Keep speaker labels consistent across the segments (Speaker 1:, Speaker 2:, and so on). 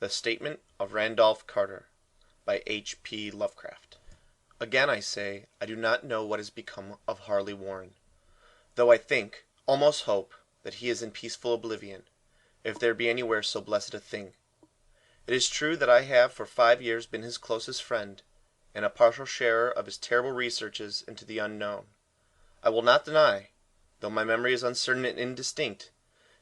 Speaker 1: The Statement of Randolph Carter by H.P. Lovecraft. Again I say, I do not know what has become of Harley Warren, though I think, almost hope, that he is in peaceful oblivion, if there be anywhere so blessed a thing. It is true that I have for 5 years been his closest friend, and a partial sharer of his terrible researches into the unknown. I will not deny, though my memory is uncertain and indistinct,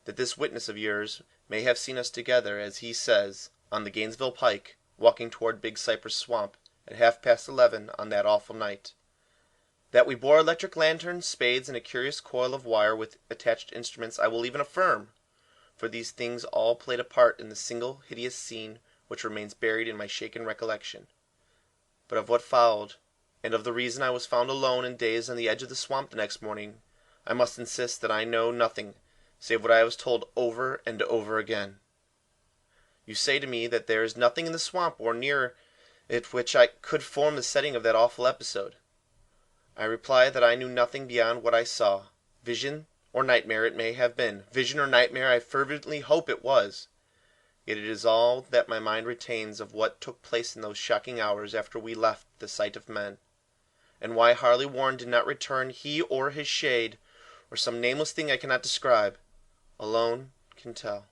Speaker 1: that this witness of yours may have seen us together, as he says, on the Gainesville pike, walking toward Big Cypress Swamp, at 11:30 on that awful night. That we bore electric lanterns, spades, and a curious coil of wire with attached instruments I will even affirm, for these things all played a part in the single hideous scene which remains buried in my shaken recollection. But of what followed, and of the reason I was found alone and dazed on the edge of the swamp the next morning, I must insist that I know nothing, save what I was told over and over again. You say to me that there is nothing in the swamp or near it which could form the setting of that awful episode. I reply that I knew nothing beyond what I saw. Vision or nightmare it may have been. Vision or nightmare I fervently hope it was. Yet it is all that my mind retains of what took place in those shocking hours after we left the sight of men. And why Harley Warren did not return, he or his shade, or some nameless thing I cannot describe, alone can tell.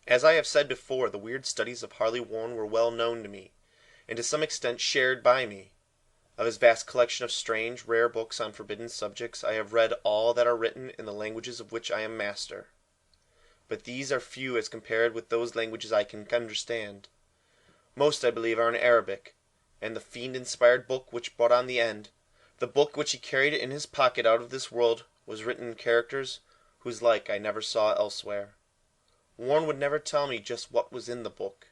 Speaker 1: As I have said before, the weird studies of Harley Warren were well known to me, and to some extent shared by me. Of his vast collection of strange, rare books on forbidden subjects, I have read all that are written in the languages of which I am master. But these are few as compared with those languages I can understand. Most, I believe, are in Arabic, and the fiend-inspired book which brought on the end, the book which he carried in his pocket out of this world, was written in characters whose like I never saw elsewhere. Warren would never tell me just what was in the book.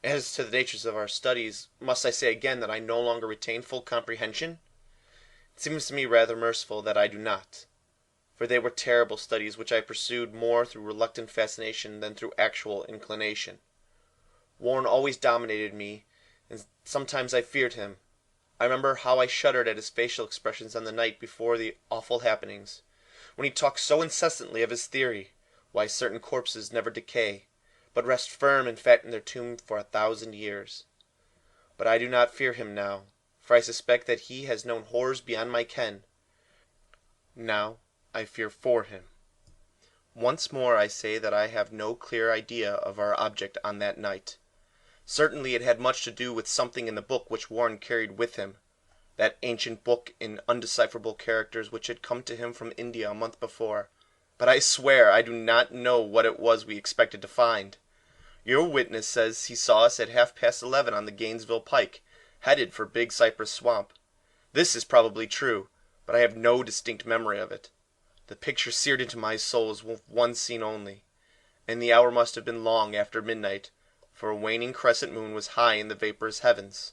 Speaker 1: As to the natures of our studies, must I say again that I no longer retain full comprehension? It seems to me rather merciful that I do not, for they were terrible studies which I pursued more through reluctant fascination than through actual inclination. Warren always dominated me, and sometimes I feared him. I remember how I shuddered at his facial expressions on the night before the awful happenings, when he talked so incessantly of his theory, why certain corpses never decay, but rest firm and fat in their tomb for 1,000 years. But I do not fear him now, for I suspect that he has known horrors beyond my ken. Now I fear for him. Once more I say that I have no clear idea of our object on that night. Certainly it had much to do with something in the book which Warren carried with him, that ancient book in undecipherable characters which had come to him from India a month before. But I swear I do not know what it was we expected to find. Your witness says he saw us at 11:30 on the Gainesville pike, headed for Big Cypress Swamp. This is probably true, but I have no distinct memory of it. The picture seared into my soul is one scene only, and the hour must have been long after midnight, for a waning crescent moon was high in the vaporous heavens.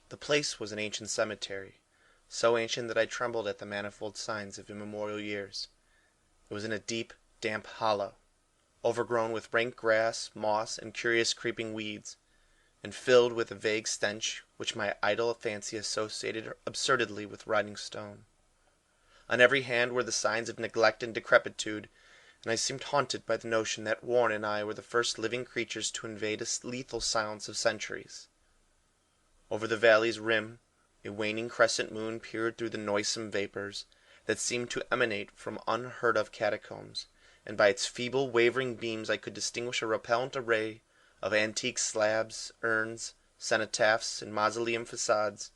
Speaker 1: The place was an ancient cemetery, so ancient that I trembled at the manifold signs of immemorial years. It was in a deep, damp hollow, overgrown with rank grass, moss, and curious creeping weeds, and filled with a vague stench which my idle fancy associated absurdly with rotting stone. On every hand were the signs of neglect and decrepitude, and I seemed haunted by the notion that Warren and I were the first living creatures to invade a lethal silence of centuries. Over the valley's rim a waning crescent moon peered through the noisome vapors that seemed to emanate from unheard-of catacombs, and by its feeble, wavering beams I could distinguish a repellent array of antique slabs, urns, cenotaphs, and mausoleum facades,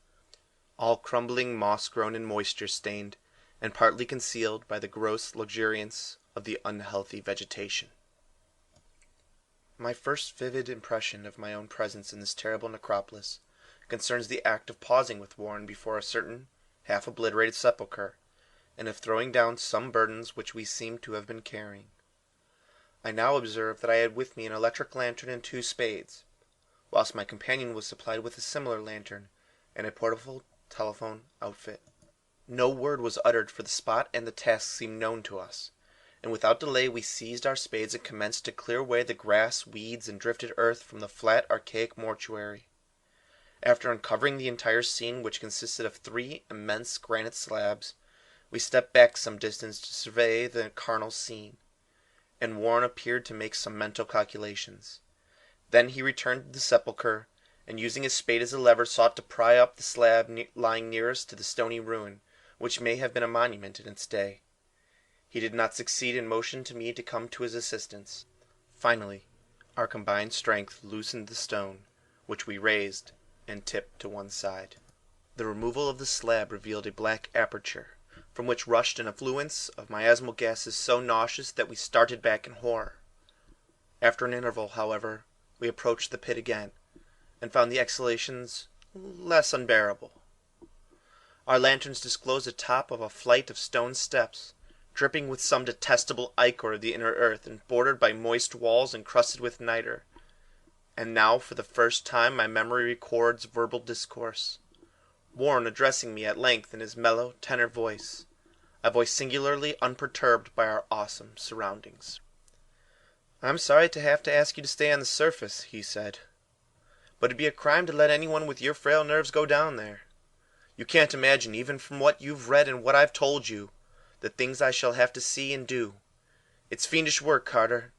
Speaker 1: all crumbling, moss-grown, and moisture-stained, and partly concealed by the gross luxuriance of the unhealthy vegetation. My first vivid impression of my own presence in this terrible necropolis concerns the act of pausing with Warren before a certain half-obliterated sepulchre, and of throwing down some burdens which we seemed to have been carrying. I now observed that I had with me an electric lantern and 2 spades, whilst my companion was supplied with a similar lantern and a portable telephone outfit. No word was uttered, for the spot and the task seemed known to us, and without delay we seized our spades and commenced to clear away the grass, weeds, and drifted earth from the flat, archaic mortuary. After uncovering the entire scene, which consisted of 3 immense granite slabs, we stepped back some distance to survey the carnal scene, and Warren appeared to make some mental calculations. Then he returned to the sepulchre, and using his spade as a lever sought to pry up the slab lying nearest to the stony ruin, which may have been a monument in its day. He did not succeed and motioned to me to come to his assistance. Finally, our combined strength loosened the stone, which we raised and tipped to one side. The removal of the slab revealed a black aperture, from which rushed an effluence of miasmal gases so nauseous that we started back in horror. After an interval, however, we approached the pit again, and found the exhalations less unbearable. Our lanterns disclosed the top of a flight of stone steps, dripping with some detestable ichor of the inner earth, and bordered by moist walls encrusted with niter. And now, for the first time, my memory records verbal discourse. Warren addressing me at length in his mellow, tenor voice, a voice singularly unperturbed by our awesome surroundings. "I'm sorry to have to ask you to stay on the surface," he said, "but it'd be a crime to let anyone with your frail nerves go down there. You can't imagine, even from what you've read and what I've told you, the things I shall have to see and do. It's fiendish work, Carter,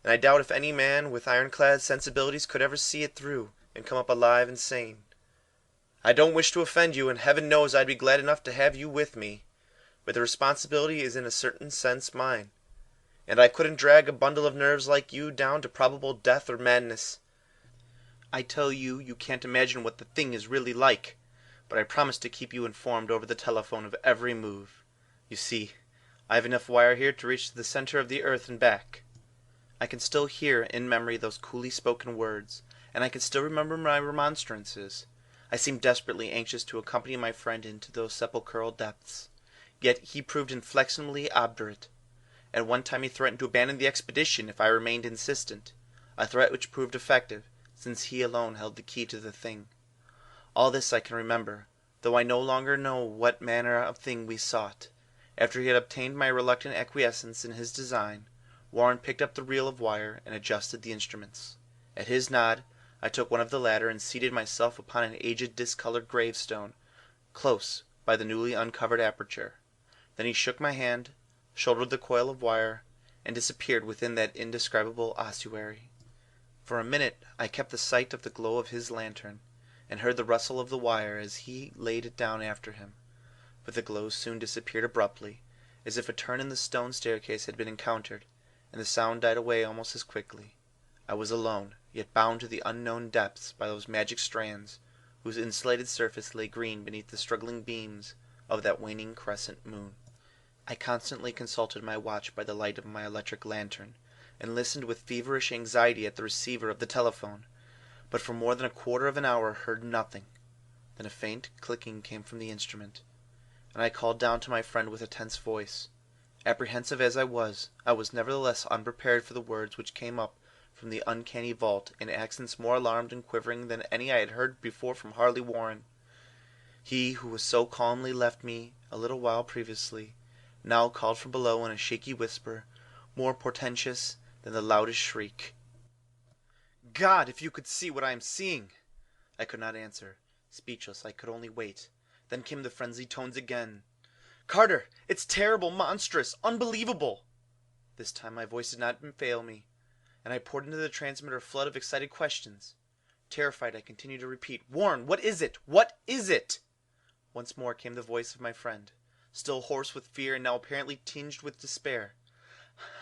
Speaker 1: and I doubt if any man with ironclad sensibilities could ever see it through and come up alive and sane. I don't wish to offend you, and heaven knows I'd be glad enough to have you with me, but the responsibility is in a certain sense mine, and I couldn't drag a bundle of nerves like you down to probable death or madness. I tell you, you can't imagine what the thing is really like, but I promise to keep you informed over the telephone of every move. You see, I have enough wire here to reach to the center of the earth and back. I can still hear in memory those coolly spoken words, and I can still remember my remonstrances. I seemed desperately anxious to accompany my friend into those sepulchral depths, yet he proved inflexibly obdurate. At one time he threatened to abandon the expedition if I remained insistent, a threat which proved effective, since he alone held the key to the thing. All this I can remember, though I no longer know what manner of thing we sought. After he had obtained my reluctant acquiescence in his design, Warren picked up the reel of wire and adjusted the instruments. At his nod, I took one of the latter and seated myself upon an aged discolored gravestone, close by the newly uncovered aperture. Then he shook my hand, shouldered the coil of wire, and disappeared within that indescribable ossuary. For a minute I kept the sight of the glow of his lantern, and heard the rustle of the wire as he laid it down after him. But the glow soon disappeared abruptly, as if a turn in the stone staircase had been encountered, and the sound died away almost as quickly. I was alone, yet bound to the unknown depths by those magic strands, whose insulated surface lay green beneath the struggling beams of that waning crescent moon. I constantly consulted my watch by the light of my electric lantern, and listened with feverish anxiety at the receiver of the telephone, but for more than a quarter of an hour heard nothing. Then a faint clicking came from the instrument, and I called down to my friend with a tense voice. Apprehensive as I was nevertheless unprepared for the words which came up from the uncanny vault in accents more alarmed and quivering than any I had heard before from Harley Warren. He who was so calmly left me a little while previously, now called from below in a shaky whisper, more portentous than the loudest shriek. "God, if you could see what I am seeing!" I could not answer. Speechless, I could only wait. Then came the frenzied tones again. "Carter, it's terrible, monstrous, unbelievable!" This time my voice did not fail me, and I poured into the transmitter a flood of excited questions. Terrified, I continued to repeat, "Warren, what is it? What is it?" Once more came the voice of my friend, still hoarse with fear and now apparently tinged with despair.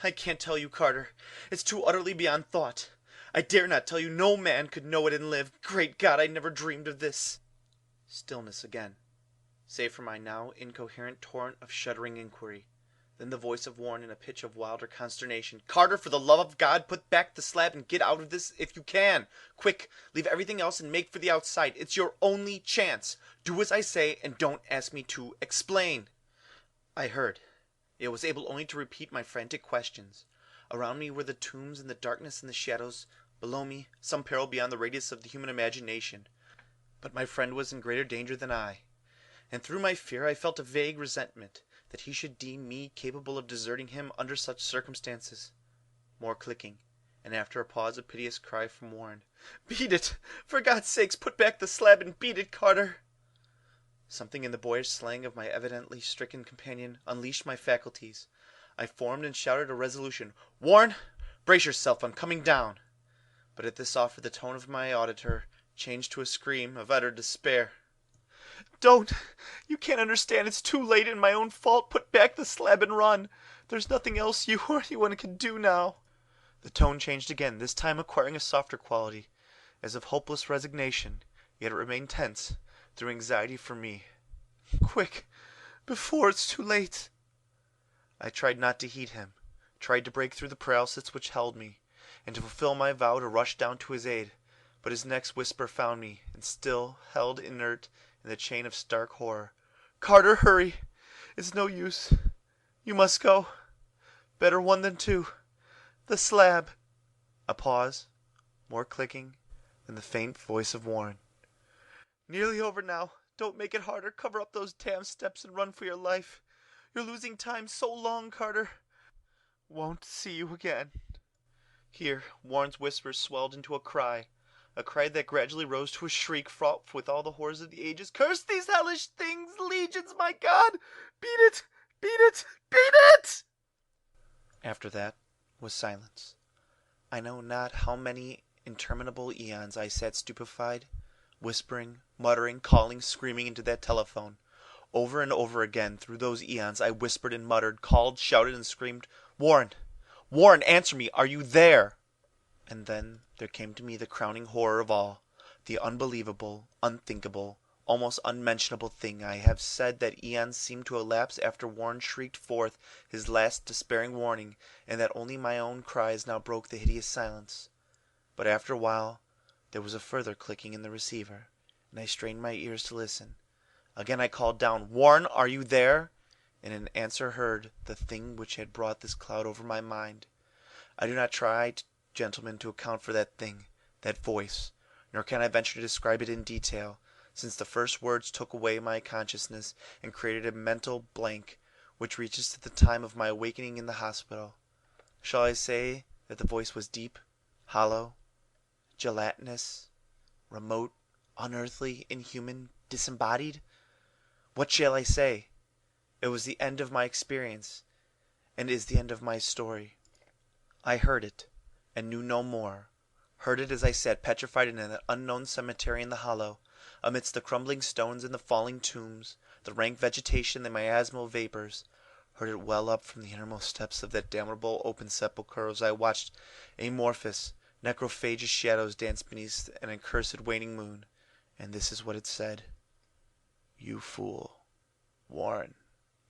Speaker 1: "I can't tell you, Carter. It's too utterly beyond thought. I dare not tell you. No man could know it and live. Great God, I never dreamed of this." Stillness again, save for my now incoherent torrent of shuddering inquiry. Then the voice of Warren in a pitch of wilder consternation. "Carter, for the love of God, put back the slab and get out of this if you can. Quick, leave everything else and make for the outside. It's your only chance. Do as I say and don't ask me to explain." I heard, yet was able only to repeat my frantic questions. Around me were the tombs and the darkness and the shadows. Below me, some peril beyond the radius of the human imagination. But my friend was in greater danger than I, and through my fear I felt a vague resentment that he should deem me capable of deserting him under such circumstances. More clicking, and after a pause a piteous cry from Warren. "Beat it! For God's sakes, put back the slab and beat it, Carter!" Something in the boyish slang of my evidently stricken companion unleashed my faculties. I formed and shouted a resolution. "Warren, brace yourself, I'm coming down." But at this offer the tone of my auditor changed to a scream of utter despair. "Don't! You can't understand. It's too late and my own fault. Put back the slab and run. There's nothing else you or anyone can do now." The tone changed again, this time acquiring a softer quality, as of hopeless resignation, yet it remained tense, through anxiety for me. "Quick, before it's too late." I tried not to heed him, tried to break through the paralysis which held me, and to fulfill my vow to rush down to his aid, but his next whisper found me, and still held inert in the chain of stark horror. "Carter, hurry! It's no use. You must go. Better one than two. The slab." A pause, more clicking than the faint voice of Warren. "Nearly over now. Don't make it harder. Cover up those damn steps and run for your life. You're losing time so long, Carter. Won't see you again." Here Warren's whisper swelled into a cry that gradually rose to a shriek fraught with all the horrors of the ages. "Curse these hellish things! Legions, my God! Beat it! Beat it! Beat it!" After that was silence. I know not how many interminable eons I sat stupefied, whispering, muttering, calling, screaming into that telephone. Over and over again through those eons I whispered and muttered, called, shouted, and screamed, "Warren! Warren, answer me! Are you there?" And then there came to me the crowning horror of all, the unbelievable, unthinkable, almost unmentionable thing. I have said that eons seemed to elapse after Warren shrieked forth his last despairing warning, and that only my own cries now broke the hideous silence. But after a while there was a further clicking in the receiver, and I strained my ears to listen. Again I called down, "Warren, are you there?" and in answer heard the thing which had brought this cloud over my mind. I do not try, gentlemen, to account for that thing, that voice, nor can I venture to describe it in detail, since the first words took away my consciousness and created a mental blank which reaches to the time of my awakening in the hospital. Shall I say that the voice was deep, hollow, gelatinous, remote, unearthly, inhuman, disembodied? What shall I say? It was the end of my experience, and is the end of my story. I heard it, and knew no more. Heard it as I sat petrified in an unknown cemetery in the hollow, amidst the crumbling stones and the falling tombs, the rank vegetation and the miasmal vapors. Heard it well up from the innermost depths of that damnable open sepulchre as I watched amorphous, necrophagous shadows dance beneath an accursed waning moon. And this is what it said: "You fool, Warren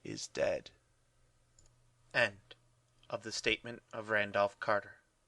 Speaker 1: is dead." End of the statement of Randolph Carter.